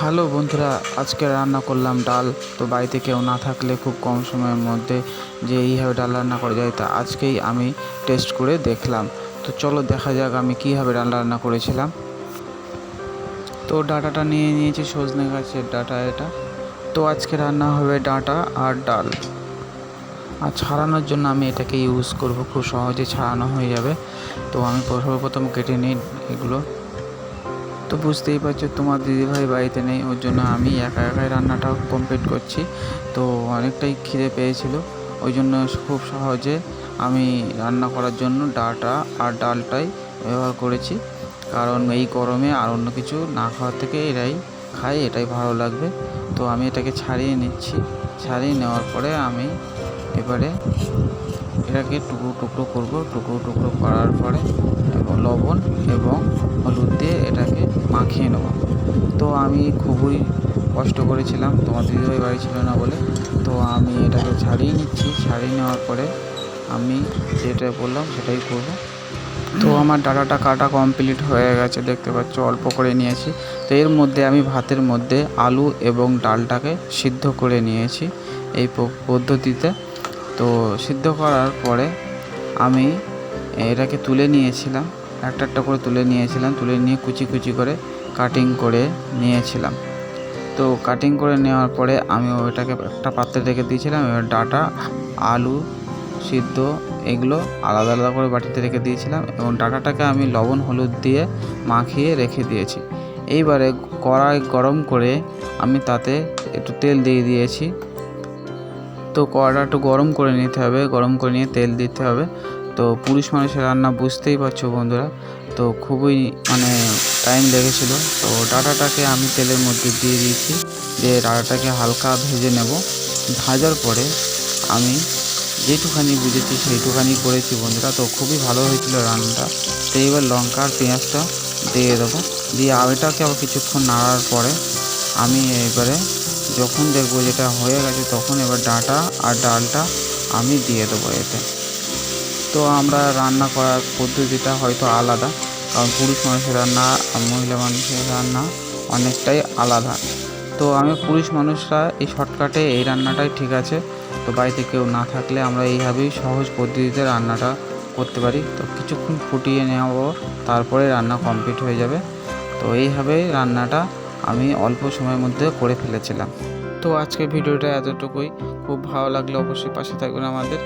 Hello বন্ধুরা, আজকে রান্না করলাম ডাল। তো বাড়িতে কেউ না থাকলে খুব কম সময়ের মধ্যে যে এইভাবে ডাল রান্না করা যায় তা আজকেই আমি টেস্ট করে দেখলাম। তো চলো দেখা যাক আমি কীভাবে ডাল রান্না করেছিলাম। তো ডাঁটাটা নিয়ে নিয়েছি, সজনে গাছের ডাঁটা এটা। তো আজকে রান্না হবে ডাঁটা আর ডাল। আর ছাড়ানোর জন্য আমি এটাকে ইউজ করব, খুব সহজে ছাড়ানো হয়ে যাবে। তো আমি সর্বপ্রথম কেটে নিই এগুলো। তো বুঝতেই পারছো তোমার দিদিভাই বাড়িতে নেই, ওর জন্য আমি একা একাই রান্নাটা কমপ্লিট করছি। তো অনেকটাই খিদে পেয়েছিল, ওই জন্য খুব সহজে আমি রান্না করার জন্য ডাঁটা আর ডালটাই ব্যবহার করেছি। কারণ এই গরমে আর অন্য কিছু না খাওয়ার থেকে এটাই খাই, এটাই ভালো লাগবে। তো আমি এটাকে ছাড়িয়ে নিচ্ছি। ছাড়িয়ে নেওয়ার পরে আমি এবারে এটাকে টুকরো টুকরো করব। টুকরো টুকরো করার পরে এবং লবণ এবং হলুদ দিয়ে এটাকে মাখিয়ে নেব। তো আমি খুবই কষ্ট করেছিলাম, তোমার দিদিভাই বাড়ি ছিল না বলে। তো আমি এটাকে ছাড়িয়ে নিচ্ছি। ছাড়িয়ে নেওয়ার পরে আমি যেটা বললাম সেটাই করব। তো আমার ডাঁটাটা কাটা কমপ্লিট হয়ে গেছে, দেখতে পাচ্ছ অল্প করে নিয়েছি। তো এর মধ্যে আমি ভাতের মধ্যে আলু এবং ডালটাকে সিদ্ধ করে নিয়েছি এই পদ্ধতিতে। তো সিদ্ধ করার পরে আমি এটাকে তুলে নিয়েছিলাম, একটা একটা করে তুলে নিয়েছিলাম। তুলে নিয়ে কুচি কুচি করে কাটিং করে নিয়েছিলাম। তো কাটিং করে নেওয়ার পরে আমি ওইটাকে একটা পাত্রে রেখে দিয়েছিলাম। এবার ডাঁটা, আলু সিদ্ধ এগুলো আলাদা আলাদা করে বাটিতে রেখে দিয়েছিলাম এবং ডাঁটাটাকে আমি লবণ হলুদ দিয়ে মাখিয়ে রেখে দিয়েছি। এইবারে কড়াই গরম করে আমি তাতে একটু তেল দিয়ে দিয়েছি। তো কড়াটা একটু গরম করে নিতে হবে, গরম করে নিয়ে তেল দিতে হবে। তো পুরুষ মানুষের রান্না বুঝতেই পারছো বন্ধুরা, তো খুবই টাইম লেগেছিলো। তো ডাঁটাটাকে আমি তেলের মধ্যে দিয়ে দিয়েছি, দিয়ে ডাঁটাটাকে হালকা ভেজে নেব। ভাজার পরে আমি যেটুখানি বুঝেছি সেইটুখানি করেছি বন্ধুরা। তো খুবই ভালো হয়েছিল রান্নাটা। তো এবার লঙ্কা আর পেঁয়াজটা দিয়ে দেবো। দিয়ে এটাকে আবার কিছুক্ষণ নাড়ার পরে আমি এবারে যখন দেখবো যেটা হয়ে গেছে তখন এবার ডাঁটা আর ডালটা আমি দিয়ে দেবো এতে। তো আমরা রান্না করার পদ্ধতিটা হয়তো আলাদা, কারণ পুরুষ মানুষের রান্না আর মহিলা মানুষের রান্না অনেকটাই আলাদা। তো আমি পুরুষ মানুষরা এই শর্টকাটে এই রান্নাটাই ঠিক আছে। তো বাড়িতে কেউ না থাকলে আমরা এইভাবেই সহজ পদ্ধতিতে রান্নাটা করতে পারি। তো কিছুক্ষণ ফুটিয়ে নেব, তারপরে রান্না কমপ্লিট হয়ে যাবে। তো এইভাবেই রান্নাটা আমি অল্প সময়ের মধ্যে করে ফেলেছিলাম। তো আজকের ভিডিওটা এতটুকুই। খুব ভালো লাগলে অবশ্যই পাশে থাকবেন আমাদের।